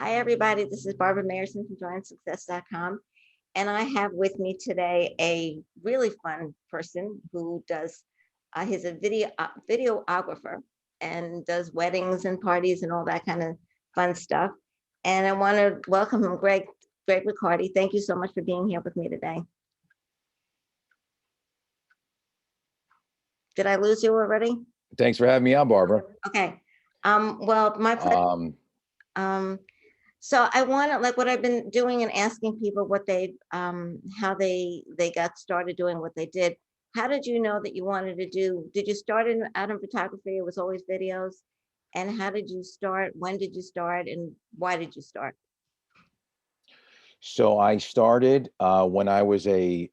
Hi, everybody. This is Barbara Mayerson from jointsuccess.com. And I have with me today a really fun person who does, he's a videographer and does weddings and parties and all that kind of fun stuff. And I want to welcome him, Greg Riccardi. Thank you so much for being here with me today. Did I lose you already? Thanks for having me on, Barbara. Okay. Well, my pleasure. So I want to, like, what I've been doing and asking people what they, how they got started doing what they did. How did you know that you wanted to do? Did you start out in photography? It was always videos. And how did you start? When did you start? And why did you start? So I started when I was a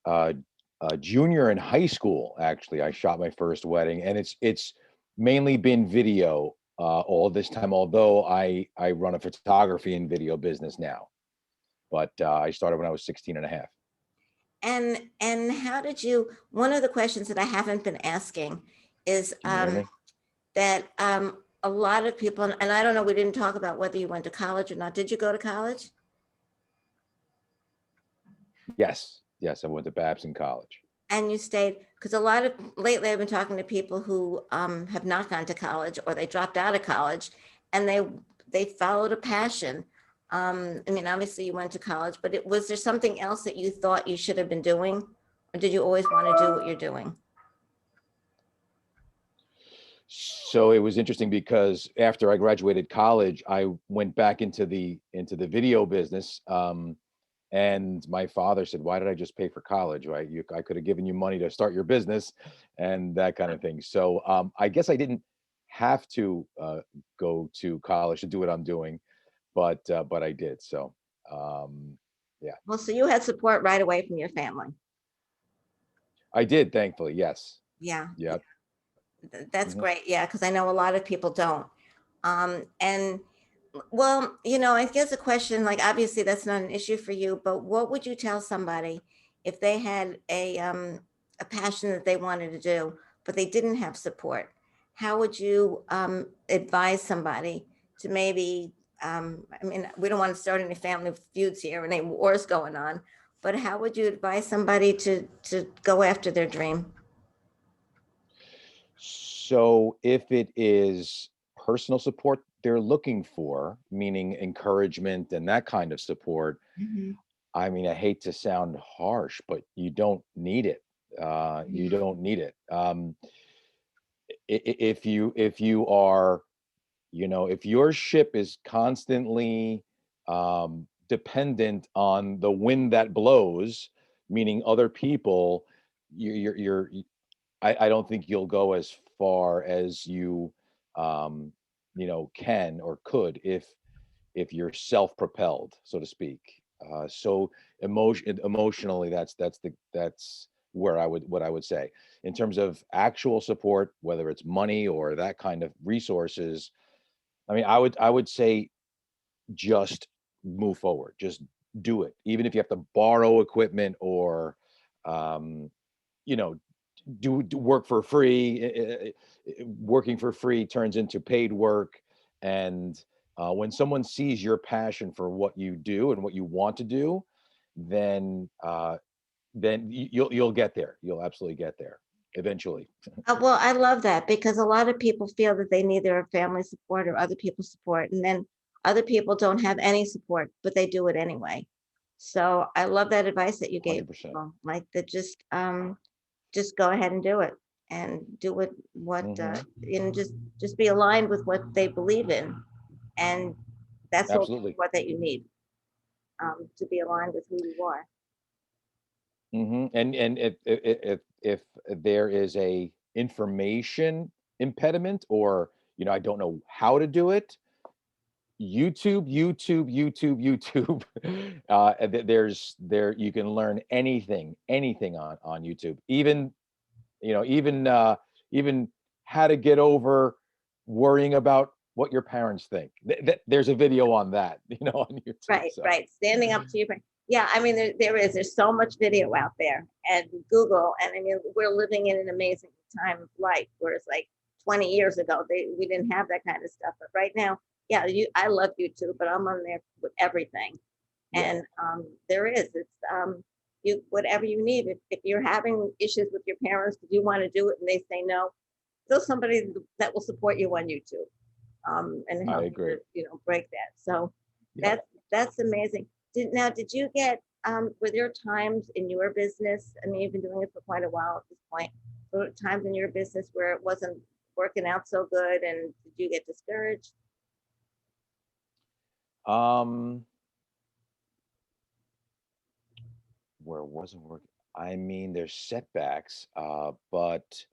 junior in high school. Actually, I shot my first wedding, and it's mainly been video all this time. Although I run a photography and video business now, but I started when I was 16 and a half. And how did you? One of the questions that I haven't been asking is that a lot of people, and I don't know, we didn't talk about whether you went to college or not. Did you go to college? Yes, I went to Babson College. And you stayed, because lately I've been talking to people who have not gone to college, or they dropped out of college and they followed a passion. I mean, obviously you went to college, but was there something else that you thought you should have been doing? Or did you always want to do what you're doing? So it was interesting because after I graduated college, I went back into the video business. And my father said, "Why did I just pay for college? Right? I could have given you money to start your business, and that kind of thing." So I guess I didn't have to go to college to do what I'm doing, but I did. So yeah. Well, so you had support right away from your family. I did, thankfully. Yes. Yeah. Yeah. That's great. Yeah, because I know a lot of people don't. And well, I guess a question, like, obviously that's not an issue for you, but what would you tell somebody if they had a passion that they wanted to do, but they didn't have support? How would you advise somebody to maybe, I mean, we don't want to start any family feuds here and any wars going on, but how would you advise somebody to go after their dream? So if it is personal support they're looking for, meaning encouragement and that kind of support, I mean, I hate to sound harsh, but you don't need it. You don't need it. If you are, if your ship is constantly dependent on the wind that blows, meaning other people, I don't think you'll go as far as you can or could if you're self-propelled, so to speak. So emotionally, that's where what I would say. In terms of actual support, whether it's money or that kind of resources, I mean, I would say just move forward, just do it, even if you have to borrow equipment or you know do work for free. Working for free turns into paid work, and when someone sees your passion for what you do and what you want to do, then you'll get there. You'll absolutely get there eventually. Well, I love that because a lot of people feel that they need their family support or other people's support, and then other people don't have any support, but they do it anyway. So I love that advice that you gave 100%. people, like that just go ahead and do it and do what just be aligned with what they believe in, and that's all Absolutely. what that you need to be aligned with who you are. And if there is a information impediment, or I don't know how to do it, YouTube. You can learn anything on YouTube. Even how to get over worrying about what your parents think. There's a video on that, on YouTube. Right, So. right. Standing up to your parents. Yeah, I mean, there's so much video out there, and Google, and I mean, we're living in an amazing time of life, whereas like 20 years ago, we didn't have that kind of stuff. But right now, Yeah, I love YouTube, but I'm on there with everything. Yeah, And there is, you, whatever you need. If you're having issues with your parents because you want to do it and they say no, there's somebody that will support you on YouTube, and I help you agree. to, break that. So Yep. that's that's amazing. Did you get, were there times in your business? I mean, you've been doing it for quite a while at this point. Were there times in your business where it wasn't working out so good, and did you get discouraged? Um, where it wasn't working. I mean, there's setbacks, but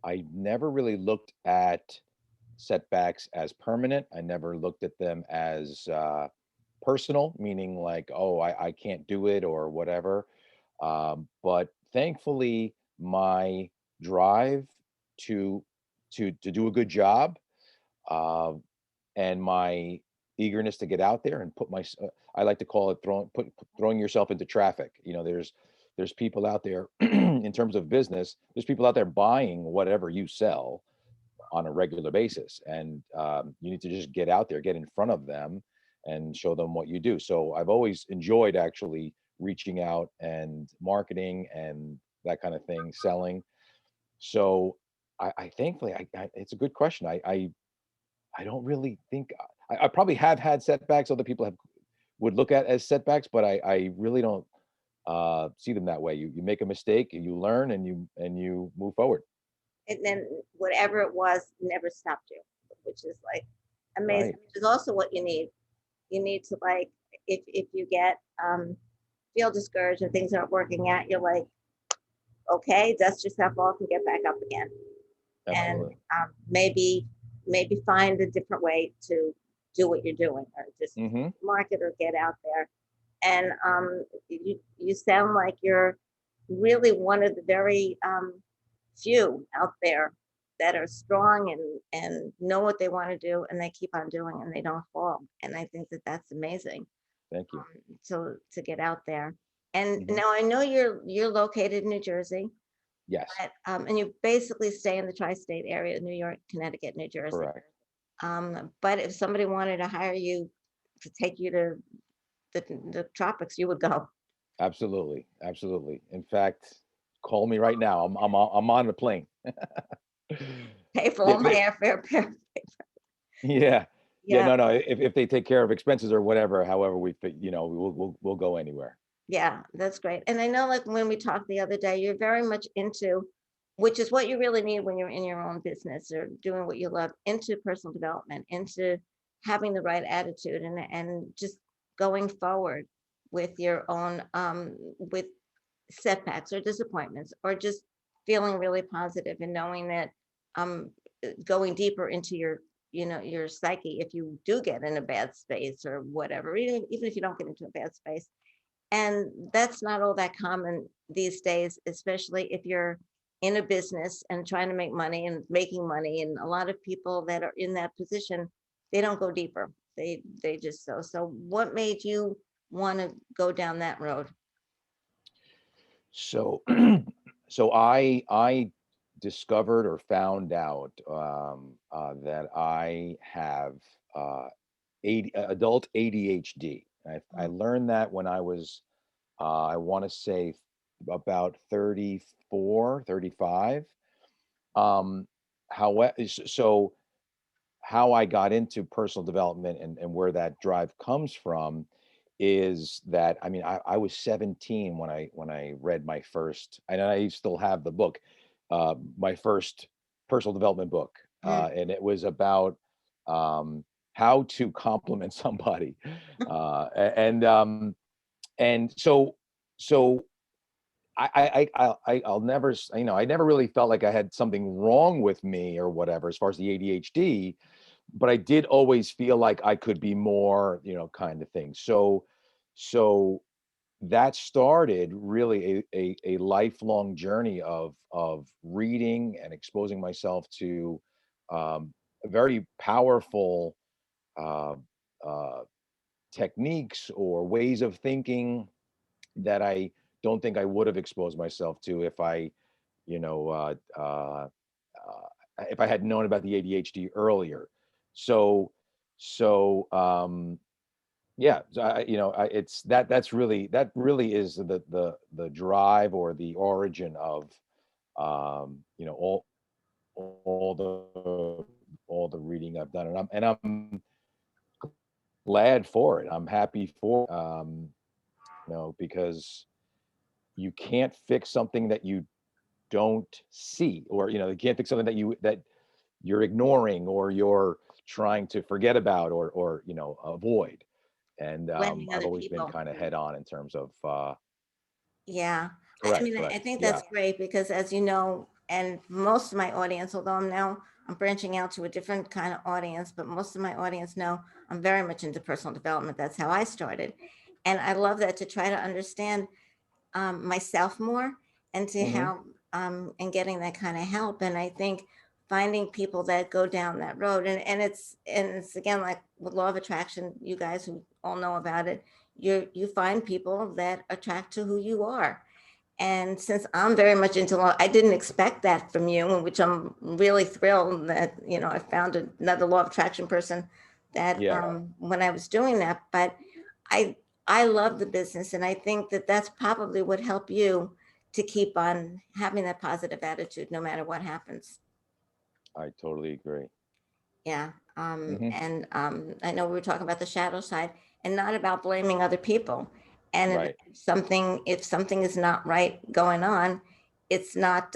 I never really looked at setbacks as permanent. I never looked at them as personal, meaning like, oh, I can't do it or whatever. But thankfully, my drive to to do a good job, uh, and my eagerness to get out there and put I like to call it throwing yourself into traffic. You know, there's people out there in terms of business. There's people out there buying whatever you sell on a regular basis, and you need to just get out there, get in front of them, and show them what you do. So I've always enjoyed actually reaching out and marketing and that kind of thing, selling. So I thankfully, it's a good question. I don't really think I probably have had setbacks. Other people have would look at as setbacks, but I really don't see them that way. You make a mistake, you learn, and you move forward. And then whatever it was never stopped you, which is like amazing. Right. Which is also what you need. You need to, like, if you get, feel discouraged and things aren't working out, you're like, okay, dust yourself off and get back up again. And Absolutely. maybe find a different way to do what you're doing, or just Hmm. market or get out there. And you sound like you're really one of the very, few out there that are strong and know what they want to do, and they keep on doing, and they don't fall. And I think that that's amazing. Thank you. To get out there. And Hmm. now I know you're located in New Jersey, Yes, but and you basically stay in the tri-state area, New York, Connecticut, New Jersey. correct. But if somebody wanted to hire you to take you to the tropics, you would go. Absolutely, absolutely. In fact, call me right now. I'm on the plane. Pay for Yeah, all my airfare. yeah, yeah. Yeah, No, no. If they take care of expenses or whatever, however we fit, we'll go anywhere. yeah, that's great. And I know, like, when we talked the other day, you're very much into, which is what you really need when you're in your own business or doing what you love, into personal development, into having the right attitude, and just going forward with your own, with setbacks or disappointments, or just feeling really positive and knowing that, um going deeper into your, your psyche, if you do get in a bad space or whatever, even if you don't get into a bad space. And that's not all that common these days, especially if you're in a business and trying to make money and making money. And a lot of people that are in that position, they don't go deeper. They just, so what made you want to go down that road? So, so I discovered or found out that I have adult ADHD. I Mm, learned that when I was I want to say about 34, 35. Um, so how I got into personal development and where that drive comes from is that I mean I was 17 when I read my first, and I still have the book, my first personal development book, mm, and it was about how to compliment somebody, and so I'll never, I never really felt like I had something wrong with me or whatever as far as the ADHD, but I did always feel like I could be more, kind of thing. So that started really a lifelong journey of reading and exposing myself to very powerful uh, uh, techniques or ways of thinking that I don't think I would have exposed myself to if I, you know, if I had known about the ADHD earlier. So So yeah, so it's that really is the drive or the origin of all all the reading I've done, and I'm glad for it. I'm happy for because you can't fix something that you don't see, or you can't fix something that you're ignoring, or you're trying to forget about, or avoid. And Blaming I've other always been people. kind of head on in terms of Yeah. I correct, mean, I correct, think yeah, that's great because as you know, and most of my audience, although I'm branching out to a different kind of audience, but most of my audience know I'm very much into personal development. That's how I started. And I love that, to try to understand myself more, and to hmm how and getting that kind of help. And I think finding people that go down that road, and it's again like with law of attraction, you guys who all know about it, you find people that attract to who you are. And since I'm very much into law, I didn't expect that from you, which I'm really thrilled that, I found another law of attraction person that yeah, when I was doing that. But I I love the business, and I think that that's probably what helped you to keep on having that positive attitude no matter what happens. I totally agree. Yeah. hmm And I know we were talking about the shadow side, and not about blaming other people. And Right. if something is not right going on, it's not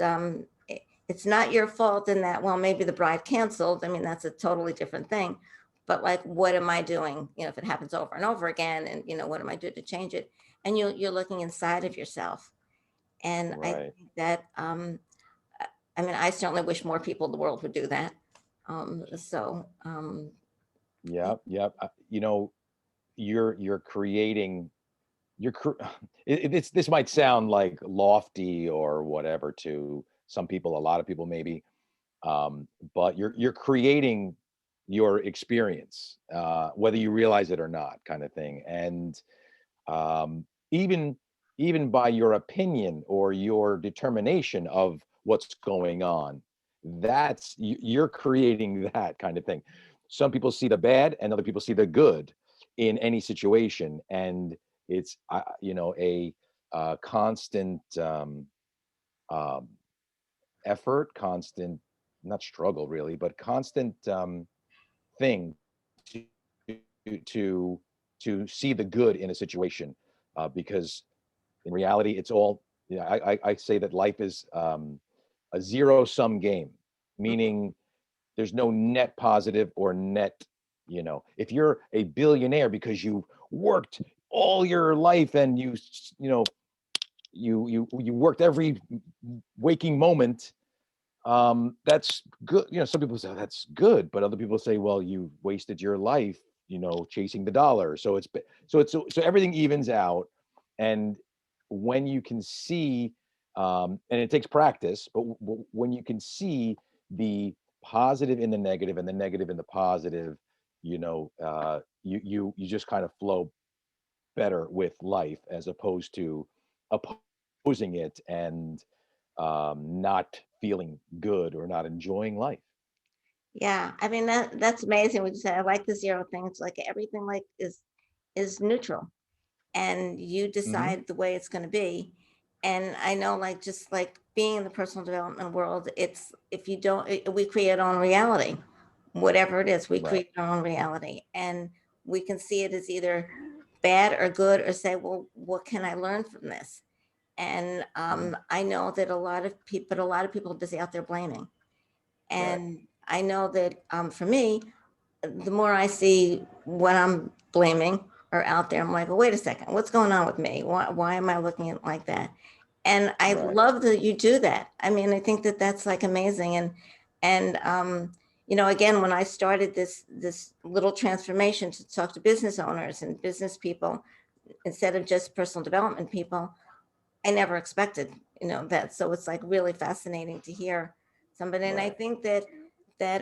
it's not your fault in that. Well, maybe the bride canceled. I mean, that's a totally different thing. But like, what am I doing? If it happens over and over again, and what am I doing to change it? And you're looking inside of yourself. And I Right. think that I mean, I certainly wish more people in the world would do that. So Yep. Yep. You're creating. You're. This might sound like lofty or whatever to some people, a lot of people maybe, but you're creating your experience, whether you realize it or not, kind of thing. And um, even even by your opinion or your determination of what's going on, you're creating that kind of thing. Some people see the bad and other people see the good in any situation, and it's a constant um, effort, constant, not struggle really, but constant thing to to to see the good in a situation, because in reality it's all, I say that life is a zero sum game, meaning there's no net positive or net, if you're a billionaire because you worked all your life and you worked every waking moment, that's good. Some people say, "Oh, that's good," but other people say, well, you wasted your life chasing the dollar. So everything evens out. And when you can see, and it takes practice, but when you can see the positive in the negative and the negative in the positive, you just kind of flow better with life, as opposed to opposing it and not feeling good or not enjoying life. yeah, I mean, that's amazing what you said. I like the zero thing. It's like everything like is neutral, and you hmm decide the way it's going to be. And I know, like, just like being in the personal development world, it's if you don't, we create our own reality, whatever it is, we Right. create our own reality, and we can see it as either bad or good, or say, well, what can I learn from this? And hmm I know that a lot of people are busy out there blaming. Right. And I know that for me, the more I see what I'm blaming or out there, I'm like, well, wait a second, what's going on with me? Why am I looking at it like that? And I Right. love that you do that. I mean, I think that that's like amazing. And again, when I started this little transformation to talk to business owners and business people instead of just personal development people, I never expected, that. So it's like really fascinating to hear somebody. And I Right. think that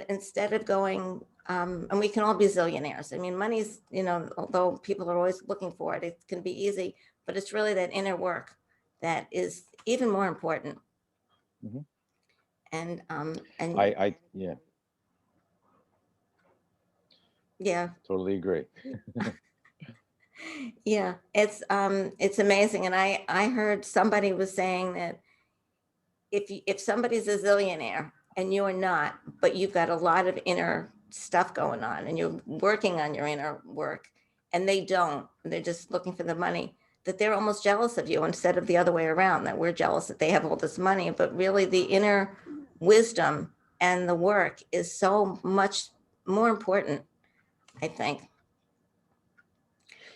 instead of going, and we can all be zillionaires. I mean, money's, although people are always looking for it, it can be easy, but it's really that inner work that is even more important. hmm And I yeah. Yeah. Totally agree. Yeah. It's amazing. And I heard somebody was saying that if somebody's a zillionaire and you're not, but you've got a lot of inner stuff going on and you're working on your inner work and they don't, and they're just looking for the money, that they're almost jealous of you instead of the other way around, that we're jealous that they have all this money. But really, the inner wisdom and the work is so much more important, I think.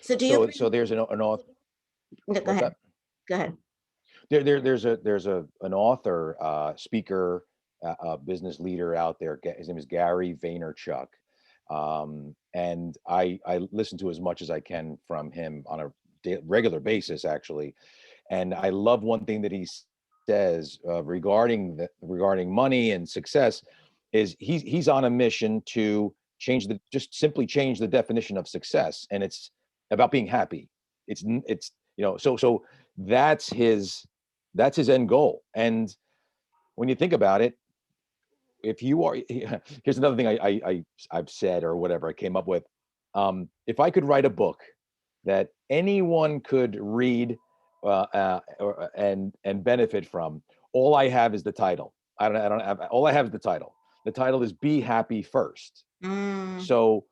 So do you So there's an author. no, go What's ahead. that? Go ahead. There's an author, speaker, business leader out there. His name is Gary Vaynerchuk, and I listen to as much as I can from him on a regular basis, actually. And I love one thing that he says, regarding money and success, is he's on a mission to just simply change the definition of success, and it's about being happy. It's so that's his that's his end goal. And when you think about it, if you are here's another thing I've said, or whatever I came up with. If I could write a book that anyone could read, and benefit from, all I have is the title. I don't have all I have is the title. The title is Be Happy First. Mm, So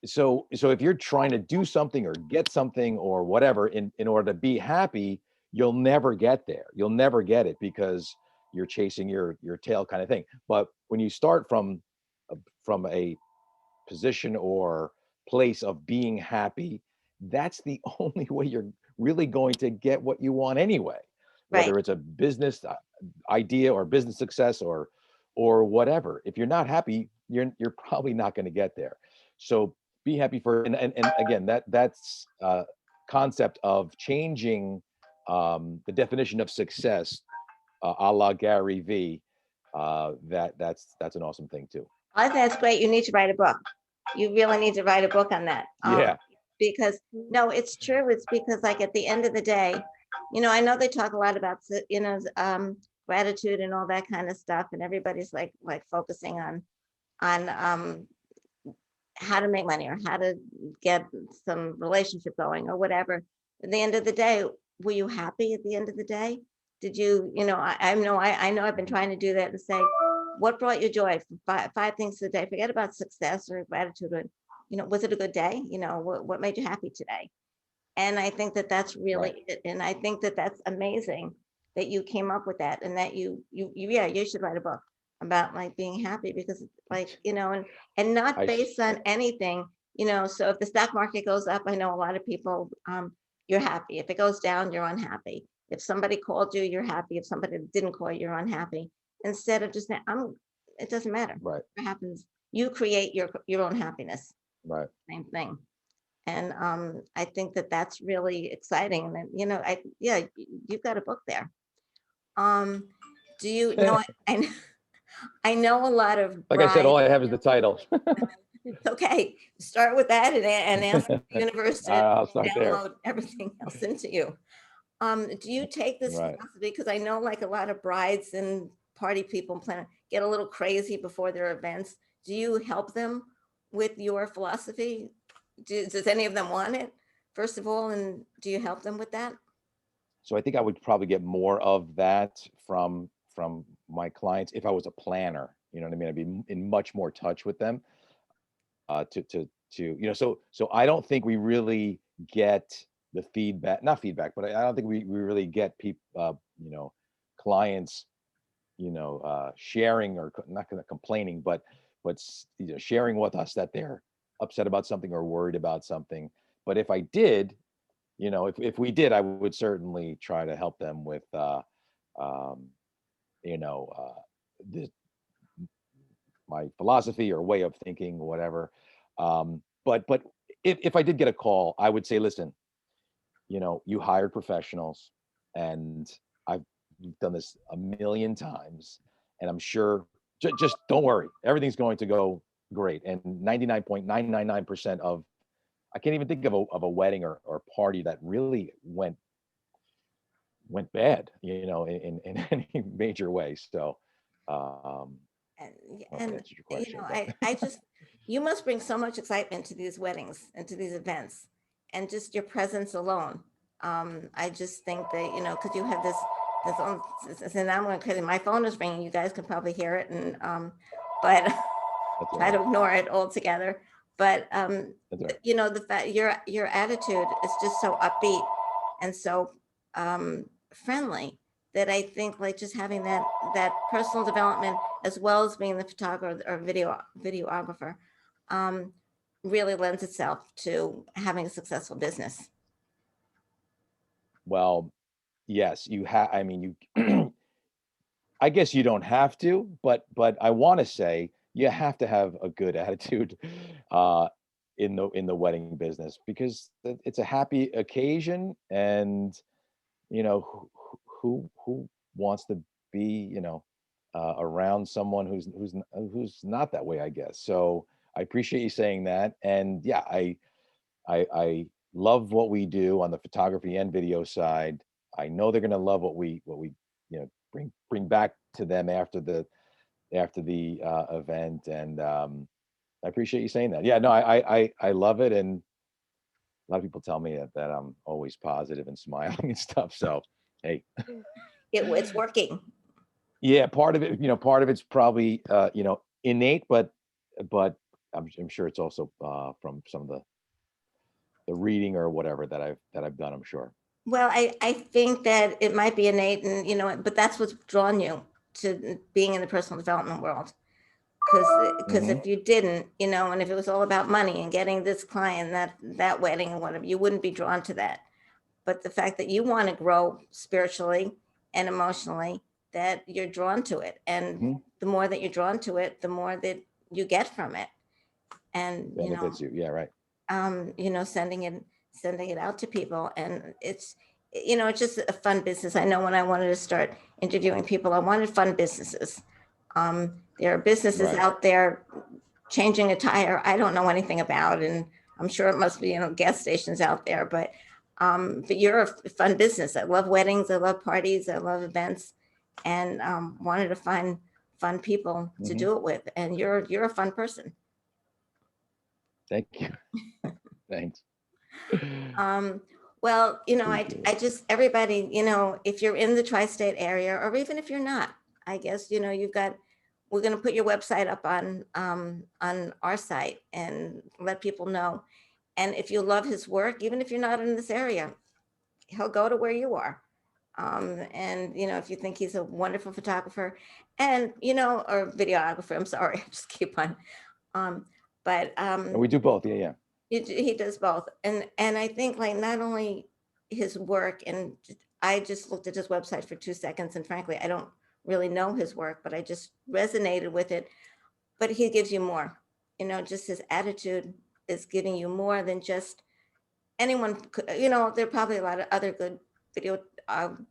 so if you're trying to do something or get something or whatever in order to be happy, you'll never get there. You'll never get it because you're chasing your tail, kind of thing. But when you start from a position or place of being happy, that's the only way you're really going to get what you want anyway, right. whether it's a business idea or business success or whatever. If you're not happy, you're probably not going to get there. So be happy for, and again, that's concept of changing, the definition of success, a la Gary V. That's an awesome thing too. I think that's great. You need to write a book. You really need to write a book on that. Yeah. Because no, it's true. It's because like at the end of the day, I know they talk a lot about, gratitude and all that kind of stuff, and everybody's like focusing on how to make money or how to get some relationship going or whatever. At the end of the day, were you happy at the end of the day? Did you, I know I've been trying to do that and say, what brought you joy? Five things a day. Forget about success or gratitude. Or, was it a good day? What made you happy today? And I think that that's Right. really it. And I think that that's amazing that you came up with that and that yeah, you should write a book about like being happy because like, and not I based on anything, so if the stock market goes up, I know a lot of people, you're happy. If it goes down, you're unhappy. If somebody called you, you're happy. If somebody didn't call you, you're unhappy. Instead of just saying, it doesn't matter. right, What happens, you create your own happiness. right. Same thing. And I think that that's really exciting. And yeah, you've got a book there. Um, do you know? I I know a lot of Like I said, all brides. I have is the title. Okay, start with that and ask the universe to I'll start there. download everything else into you. Do you take this Right. philosophy? Because I know like a lot of brides and party people plan get a little crazy before their events. Do you help them with your philosophy? Does any of them want it, first of all, and do you help them with that? So I think I would probably get more of that from my clients if I was a planner. You know what I mean? I'd be in much more touch with them. So I don't think we really get the feedback, not feedback, but I don't think we really get people, clients, sharing, or not gonna complaining, but sharing with us that they're upset about something or worried about something. But if I did, if we did, I would certainly try to help them with, um, you know, the, my philosophy or way of thinking, whatever. But if I did get a call, I would say, listen, you hired professionals, and I've done this a million times, and I'm sure, just don't worry, everything's going to go great. And 99.999% of, I can't even think of a wedding or party that really went bad, in any major way. So, And I hope that and answers your question, but I just You must bring so much excitement to these weddings and to these events, and just your presence alone. I just think that, because you have this own, and I'm going to, my phone is ringing. You guys can probably hear it, and but That's all try right. to ignore it altogether. But That's all right. the fact your attitude is just so upbeat and so friendly, that I think like just having that personal development, as well as being the photographer or videographer, um, really lends itself to having a successful business. Well, yes, you have. I mean, you. I guess you don't have to, but I want to say you have to have a good attitude uh, in the wedding business, because it's a happy occasion, and who wants to be around someone who's not that way, I guess. So I appreciate you saying that, and yeah, I love what we do on the photography and video side. I know they're gonna love what we bring back to them after the event, and I appreciate you saying that. Yeah, no, I love it, and a lot of people tell me that I'm always positive and smiling and stuff. So hey, It's working. yeah, part of it's probably innate, but I'm sure it's also from some of the reading or whatever that I've done, I'm sure. Well, I think that it might be innate, and but that's what's drawn you to being in the personal development world. Because Hmm. if you didn't, and if it was all about money and getting this client, that wedding and whatever, you wouldn't be drawn to that. But the fact that you want to grow spiritually and emotionally, that you're drawn to it, and Hmm. the more that you're drawn to it, the more that you get from it. And Benefits you, yeah, right. sending it out to people, and it's just a fun business. I know when I wanted to start interviewing people, I wanted fun businesses. There are businesses Right. out there changing a tire I don't know anything about, and I'm sure it must be gas stations out there, but you're a fun business. I love weddings, I love parties, I love events, and wanted to find fun people to Hmm. do it with, and you're a fun person. Thank you. Thanks. Um, well, Appreciate I it. just, everybody, if you're in the tri-state area, or even if you're not, I guess, we're going to put your website up on our site and let people know. And if you love his work, even if you're not in this area, he'll go to where you are. And if you think he's a wonderful photographer, and or videographer, I'm sorry, I just keep on. Um, but And we do both, yeah, yeah. he does both, and I think like not only his work, and I just looked at his website for 2 seconds, and frankly, I don't really know his work, but I just resonated with it. But he gives you more. Just his attitude is giving you more than just anyone could. There are probably a lot of other good video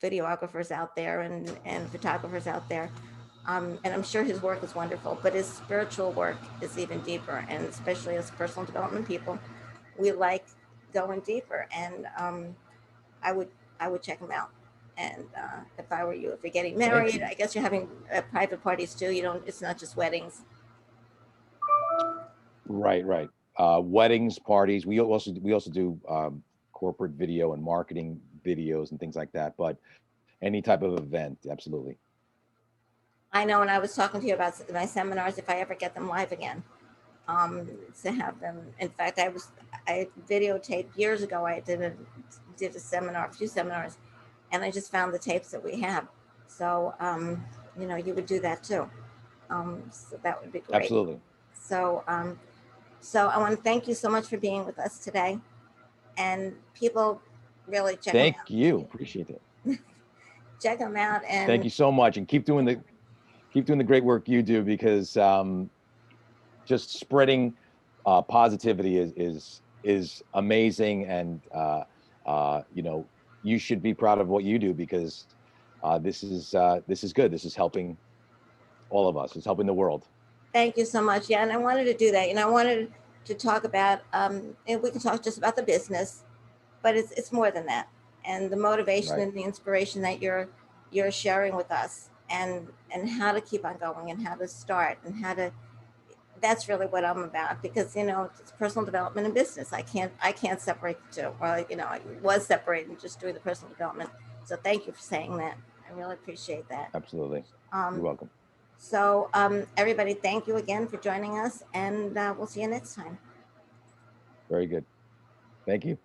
videographers out there, and photographers out there. And I'm sure his work is wonderful, but his spiritual work is even deeper. And especially as personal development people, we like going deeper. And I would I would check him out. And if I were you, if you're getting Thank married, you. I guess you're having private parties too. You don't. It's not just weddings. Right, right. Weddings, parties. We also do corporate video and marketing videos and things like that. But any type of event, absolutely. I know. And I was talking to you about my seminars. If I ever get them live again, to have them. In fact, I videotaped years ago. I did a seminar, a few seminars, and I just found the tapes that we have. So you would do that too. So that would be great. Absolutely. So so I want to thank you so much for being with us today, and people really check them Thank out. you. Appreciate it. Check them out, Thank and you so much, and keep doing the great work you do, because just spreading positivity is amazing, and you should be proud of what you do, because this is good. This is helping all of us. It's helping the world. thank you so much. Yeah, and I wanted to do that. I wanted to talk about, and we can talk just about the business, but it's more than that. And the motivation Right. and the inspiration that you're sharing with us, and how to keep on going, and how to start, and how to that's really what I'm about, because it's personal development and business. I can't separate the two. Well, I was separating, just doing the personal development. So thank you for saying that. I really appreciate that. Absolutely. You're Um, welcome. so everybody, thank you again for joining us, and we'll see you next time. Very good. Thank you.